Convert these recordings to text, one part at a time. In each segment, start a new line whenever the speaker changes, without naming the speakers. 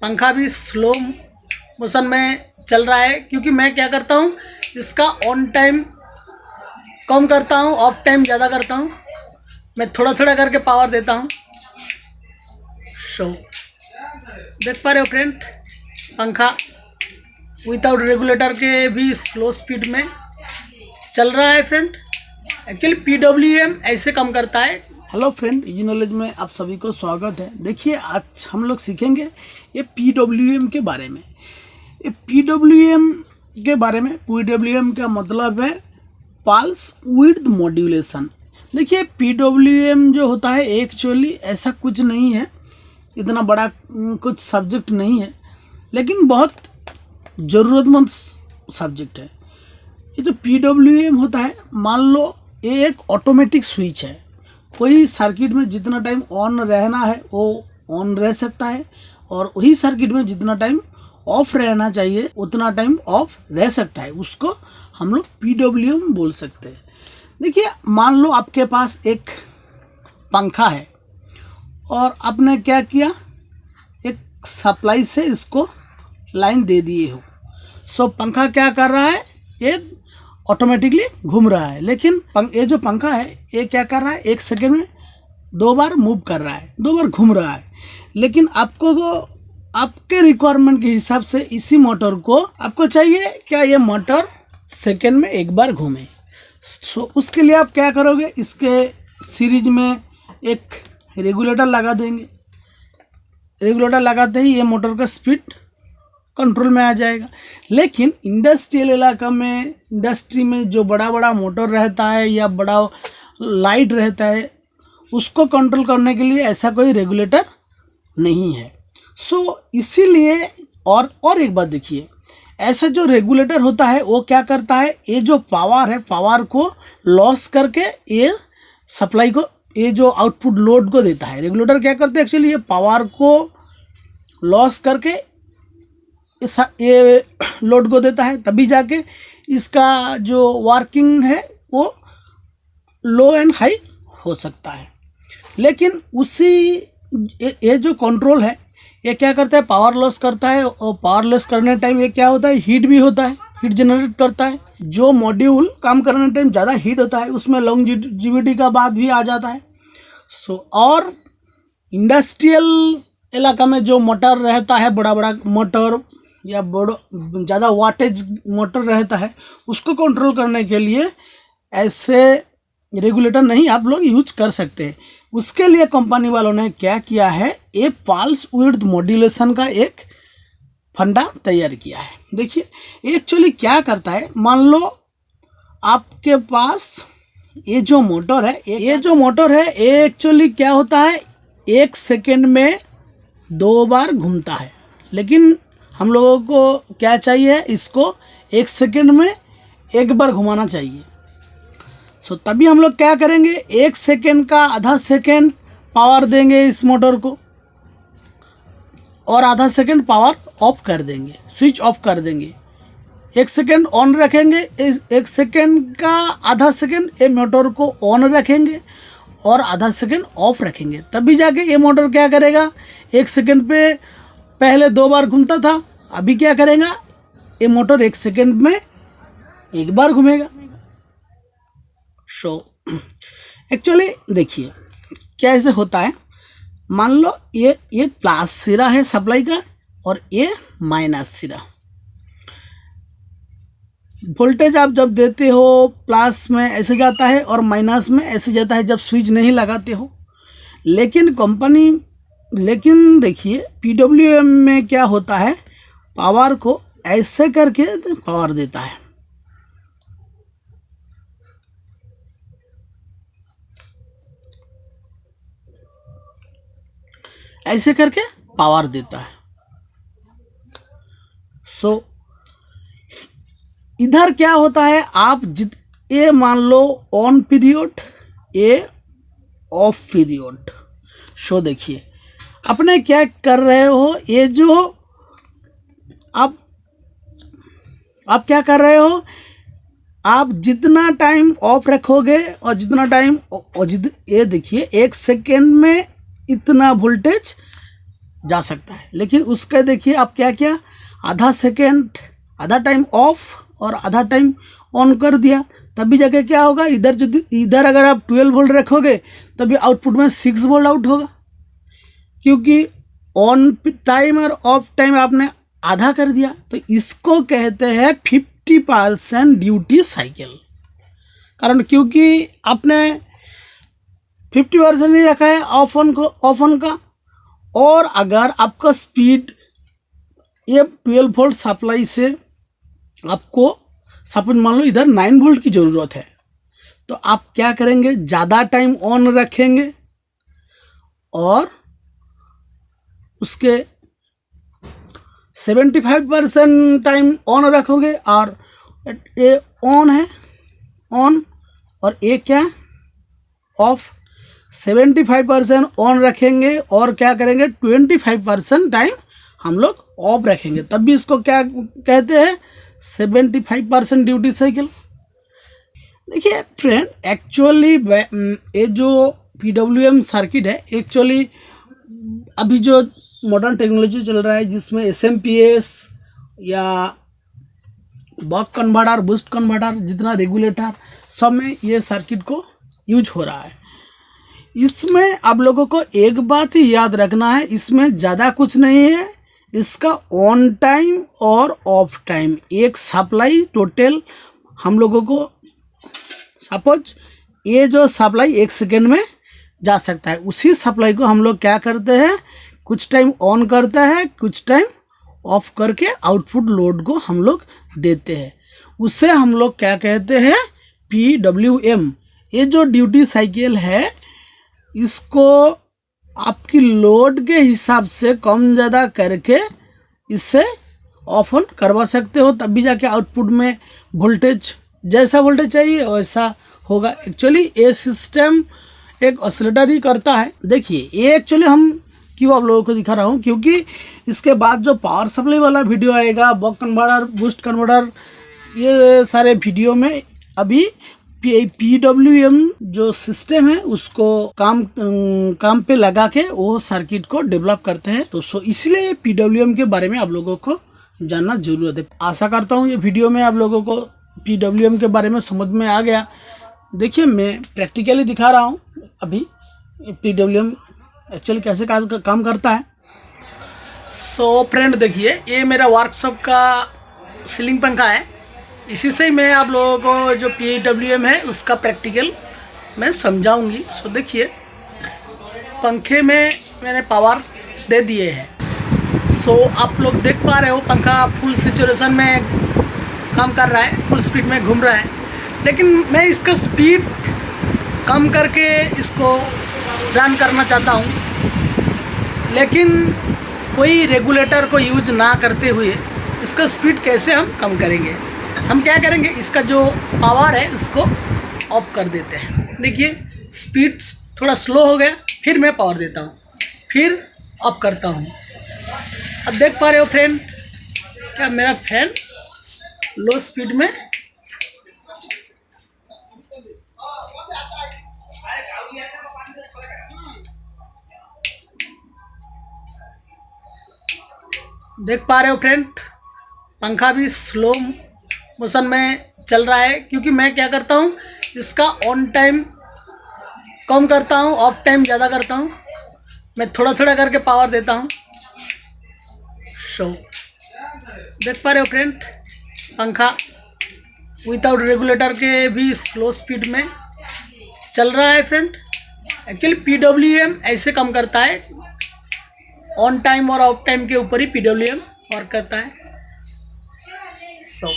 पंखा भी slow motion में चल रहा है, क्योंकि मैं क्या करता हूँ, इसका ऑन टाइम कम करता हूँ, ऑफ टाइम ज़्यादा करता हूँ। मैं थोड़ा थोड़ा करके पावर देता हूँ। सो देख पा रहे हो फ्रेंड, पंखा विदाउट रेगुलेटर के भी स्लो स्पीड में चल रहा है फ्रेंड। एक्चुअली पीडब्ल्यूएम ऐसे काम करता है। हेलो फ्रेंड, इजी नॉलेज में आप सभी को स्वागत है। देखिए, आज हम लोग सीखेंगे ये पीडब्ल्यूएम के बारे में। ये पीडब्ल्यूएम के बारे में, पीडब्ल्यूएम का मतलब है पल्स विड्थ मॉड्यूलेशन। देखिए, पीडब्ल्यूएम जो होता है एक्चुअली ऐसा कुछ नहीं है, इतना बड़ा कुछ सब्जेक्ट नहीं है, लेकिन बहुत ज़रूरतमंद सब्जेक्ट है। ये जो पीडब्ल्यूएम होता है, मान लो ये एक ऑटोमेटिक स्विच है। कोई सर्किट में जितना टाइम ऑन रहना है वो ऑन रह सकता है, और वही सर्किट में जितना टाइम ऑफ रहना चाहिए उतना टाइम ऑफ रह सकता है। उसको हम लोग पीडब्ल्यूएम बोल सकते हैं। देखिए, मान लो आपके पास एक पंखा है और आपने क्या किया, एक सप्लाई से इसको लाइन दे दिए हो। सो पंखा क्या कर रहा है, ये ऑटोमेटिकली घूम रहा है। लेकिन ये जो पंखा है ये क्या कर रहा है, एक सेकेंड में 2 बार मूव कर रहा है, 2 बार घूम रहा है। लेकिन आपको आपके रिक्वायरमेंट के हिसाब से इसी मोटर को आपको चाहिए क्या, ये मोटर सेकेंड में 1 बार घूमे। सो उसके लिए आप क्या करोगे, इसके सीरीज में एक रेगुलेटर लगा देंगे। रेगुलेटर लगाते ही ये मोटर का स्पीड कंट्रोल में आ जाएगा। लेकिन इंडस्ट्रियल इलाका में, इंडस्ट्री में जो बड़ा बड़ा मोटर रहता है या बड़ा लाइट रहता है, उसको कंट्रोल करने के लिए ऐसा कोई रेगुलेटर नहीं है। सो इसीलिए और एक बात देखिए, ऐसा जो रेगुलेटर होता है वो क्या करता है, ये जो पावर है, पावर को लॉस करके ये सप्लाई को, ये जो आउटपुट लोड को देता है। रेगुलेटर क्या करते हैं, एक्चुअली ये पावर को लॉस करके ये लोड को देता है, तभी जाके इसका जो वर्किंग है वो लो एंड हाई हो सकता है। लेकिन उसी ये जो कंट्रोल है ये क्या करता है, पावर लॉस करता है, और पावर लॉस करने टाइम ये क्या होता है, हीट भी होता है, हीट जनरेट करता है। जो मॉड्यूल काम करने टाइम ज़्यादा हीट होता है उसमें लॉन्जिविटी का बात भी आ जाता है। और इंडस्ट्रियल इलाका में जो मोटर रहता है, बड़ा बड़ा मोटर या ज़्यादा वाटेज मोटर रहता है, उसको कंट्रोल करने के लिए ऐसे रेगुलेटर नहीं आप लोग यूज कर सकते। उसके लिए कंपनी वालों ने क्या किया है, ये पल्स विड्थ मॉड्यूलेशन का एक फंडा तैयार किया है। देखिए एक्चुअली क्या करता है, मान लो आपके पास ये जो मोटर है, ये एक्चुअली क्या होता है, 1 सेकेंड में 2 बार घूमता है। लेकिन हम लोगों को क्या चाहिए, इसको 1 सेकेंड में 1 बार घुमाना चाहिए। सो तभी हम लोग क्या करेंगे, 1 सेकेंड का आधा सेकेंड पावर देंगे इस मोटर को, और आधा सेकेंड पावर ऑफ कर देंगे, स्विच ऑफ कर देंगे। 1 सेकेंड ऑन रखेंगे, 1 सेकेंड का आधा सेकेंड ये मोटर को ऑन रखेंगे और आधा सेकेंड ऑफ रखेंगे। तभी जाके ये मोटर क्या करेगा, 1 सेकेंड पे पहले 2 बार घूमता था, अभी क्या करेगा, ये मोटर 1 सेकेंड में 1 बार घूमेगा। सो एक्चुअली देखिए क्या ऐसे होता है, मान लो ये प्लस सिरा है सप्लाई का और ये माइनस सिरा। वोल्टेज आप जब देते हो प्लस में ऐसे जाता है और माइनस में ऐसे जाता है जब स्विच नहीं लगाते हो। लेकिन देखिए पीडब्ल्यूएम में क्या होता है, पावर को ऐसे करके पावर देता है। ऐसे करके पावर देता है। सो इधर क्या होता है, आप ये मान लो ऑन पीरियड, ये ऑफ पीरियड। सो देखिए अपने क्या कर रहे हो, ये जो आप क्या कर रहे हो, आप जितना टाइम ऑफ रखोगे और जितना टाइम ये देखिए 1 सेकेंड में इतना वोल्टेज जा सकता है। लेकिन उसका देखिए आप क्या किया, आधा सेकेंड आधा टाइम ऑफ और आधा टाइम ऑन कर दिया, तभी जाके क्या होगा, इधर अगर आप 12 वोल्ट रखोगे तभी आउटपुट में 6 वोल्ट आउट होगा, क्योंकि ऑन टाइम और ऑफ टाइम आपने आधा कर दिया। तो इसको कहते हैं 50% ड्यूटी साइकिल। कारण क्योंकि आपने 50% नहीं रखा है ऑफ ऑन का, और अगर आपका स्पीड ये 12 वोल्ट सप्लाई से आपको सपोज मान लो इधर 9 वोल्ट की ज़रूरत है, तो आप क्या करेंगे, ज़्यादा टाइम ऑन रखेंगे और उसके 75% टाइम ऑन रखोगे, और ये ऑन है ऑन और ये क्या ऑफ। 75% ऑन रखेंगे और क्या करेंगे 25% टाइम हम लोग ऑफ रखेंगे, तब भी इसको क्या कहते हैं 75% ड्यूटी साइकिल। देखिए फ्रेंड, एक्चुअली ये जो PWM सर्किट है, एक्चुअली अभी जो मॉडर्न टेक्नोलॉजी चल रहा है जिसमें SMPS या बक कन्वर्टर, बूस्ट कन्वर्टर, जितना रेगुलेटर सब में ये सर्किट को यूज हो रहा है। इसमें आप लोगों को एक बात ही याद रखना है, इसमें ज़्यादा कुछ नहीं है, इसका ऑन टाइम और ऑफ टाइम एक सप्लाई टोटल हम लोगों को, सपोज ये जो सप्लाई 1 सेकेंड में जा सकता है, उसी सप्लाई को हम लोग क्या करते हैं, कुछ टाइम ऑन करते हैं, कुछ टाइम ऑफ करके आउटपुट लोड को हम लोग देते हैं, उससे हम लोग क्या कहते हैं PWM। ये जो ड्यूटी साइकिल है, इसको आपकी लोड के हिसाब से कम ज़्यादा करके इससे ऑफ ऑन करवा सकते हो, तब भी जाके आउटपुट में वोल्टेज, जैसा वोल्टेज चाहिए वैसा होगा। एक्चुअली ये सिस्टम एक ऑसिलेटर ही करता है। देखिए ये एक्चुअली हम क्यों आप लोगों को दिखा रहा हूँ, क्योंकि इसके बाद जो पावर सप्लाई वाला वीडियो आएगा, बक कन्वर्टर, बूस्ट कन्वर्टर, ये सारे वीडियो में अभी PWM जो सिस्टम है उसको काम पे लगा के वो सर्किट को डेवलप करते हैं। तो इसलिए PWM के बारे में आप लोगों को जानना जरूरत है। आशा करता हूँ ये वीडियो में आप लोगों को PWM के बारे में समझ में आ गया। देखिए मैं प्रैक्टिकली दिखा रहा हूँ अभी PWM एक्चुअली कैसे काम करता है। सो फ्रेंड देखिए, ये मेरा वर्कशॉप का सीलिंग पंखा है, इसी से ही मैं आप लोगों को जो PWM है उसका प्रैक्टिकल मैं समझाऊंगी। सो देखिए, पंखे में मैंने पावर दे दिए हैं। सो आप लोग देख पा रहे हो पंखा फुल सैचुरेशन में काम कर रहा है, फुल स्पीड में घूम रहा है, लेकिन मैं इसका स्पीड कम करके इसको रन करना चाहता हूँ। लेकिन कोई रेगुलेटर को यूज ना करते हुए इसका स्पीड कैसे हम कम करेंगे, हम क्या करेंगे, इसका जो पावर है उसको ऑफ कर देते हैं। देखिए स्पीड थोड़ा स्लो हो गया, फिर मैं पावर देता हूँ, फिर ऑफ करता हूँ। अब देख पा रहे हो फ्रेंड, क्या मेरा फैन लो स्पीड में देख पा रहे हो फ्रेंड, पंखा भी स्लो मोशन में चल रहा है, क्योंकि मैं क्या करता हूँ इसका ऑन टाइम कम करता हूँ, ऑफ टाइम ज़्यादा करता हूँ, मैं थोड़ा थोड़ा करके पावर देता हूँ। सो देख पा रहे हो फ्रेंड, पंखा विदाउट रेगुलेटर के भी स्लो स्पीड में चल रहा है फ्रेंड। एक्चुअली PWM ऐसे काम करता है, ऑन टाइम और ऑफ टाइम के ऊपर ही PWM वर्क करता है। सो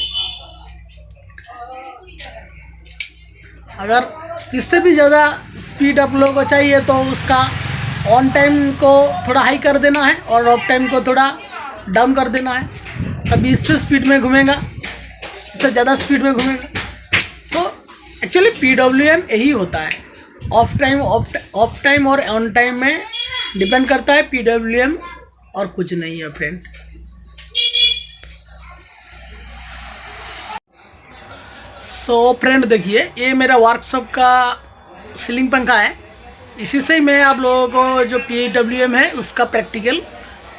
अगर इससे भी ज़्यादा स्पीड आप लोगों को चाहिए तो उसका ऑन टाइम को थोड़ा हाई कर देना है और ऑफ टाइम को थोड़ा डाउन कर देना है, तभी इससे स्पीड में घूमेगा, इससे ज़्यादा स्पीड में घूमेगा। सो एक्चुअली PWM यही होता है, ऑफ टाइम और ऑन टाइम में डिपेंड करता है PWM, और कुछ नहीं है फ्रेंड। सो फ्रेंड देखिए, ये मेरा वर्कशॉप का सीलिंग पंखा है, इसी से ही मैं आप लोगों को जो PWM है उसका प्रैक्टिकल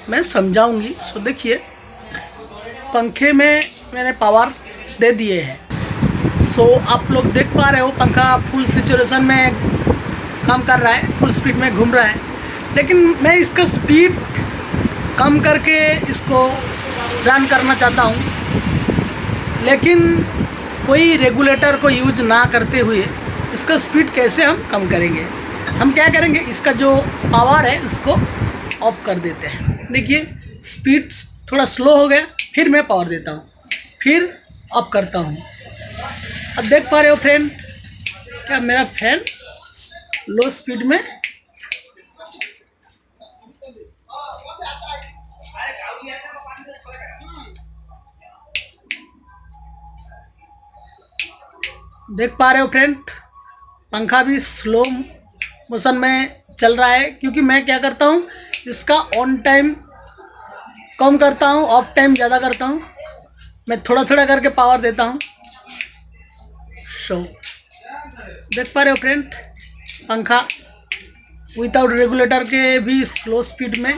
मैं समझाऊंगी। सो देखिए, पंखे में मैंने पावर दे दिए हैं। सो आप लोग देख पा रहे हो पंखा फुल सैचुरेशन में काम कर रहा है, फुल स्पीड में घूम रहा है। लेकिन मैं इसका स्पीड कम करके इसको रन करना चाहता हूँ, लेकिन कोई रेगुलेटर को यूज ना करते हुए इसका स्पीड कैसे हम कम करेंगे। हम क्या करेंगे, इसका जो पावर है उसको ऑफ कर देते हैं। देखिए स्पीड थोड़ा स्लो हो गया, फिर मैं पावर देता हूँ, फिर ऑफ करता हूँ। अब देख पा रहे हो फ्रेंड, क्या मेरा फैन लो स्पीड में देख पा रहे हो फ्रेंड, पंखा भी स्लो मोशन में चल रहा है। क्योंकि मैं क्या करता हूँ, इसका ऑन टाइम कम करता हूँ, ऑफ टाइम ज़्यादा करता हूँ। मैं थोड़ा थोड़ा करके पावर देता हूँ। सो देख पा रहे हो फ्रेंड, पंखा विदाउट रेगुलेटर के भी स्लो स्पीड में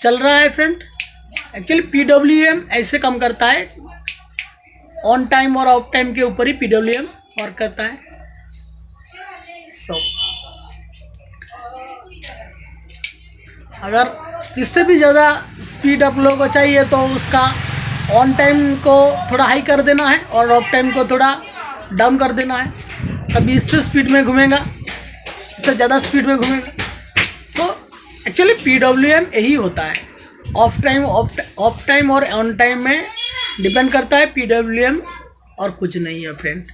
चल रहा है फ्रेंड। एक्चुअली PWM ऐसे काम करता है, ऑन टाइम और ऑफ टाइम के ऊपर ही PWM वर्क करता है। सो अगर इससे भी ज़्यादा स्पीड आप लोगों को चाहिए तो उसका ऑन टाइम को थोड़ा हाई कर देना है और ऑफ टाइम को थोड़ा डाउन कर देना है, तभी इससे स्पीड में घूमेगा, इससे ज़्यादा स्पीड में घूमेगा। सो एक्चुअली PWM यही होता है, ऑफ टाइम और ऑन टाइम में डिपेंड करता है PWM, और कुछ नहीं है फ्रेंड।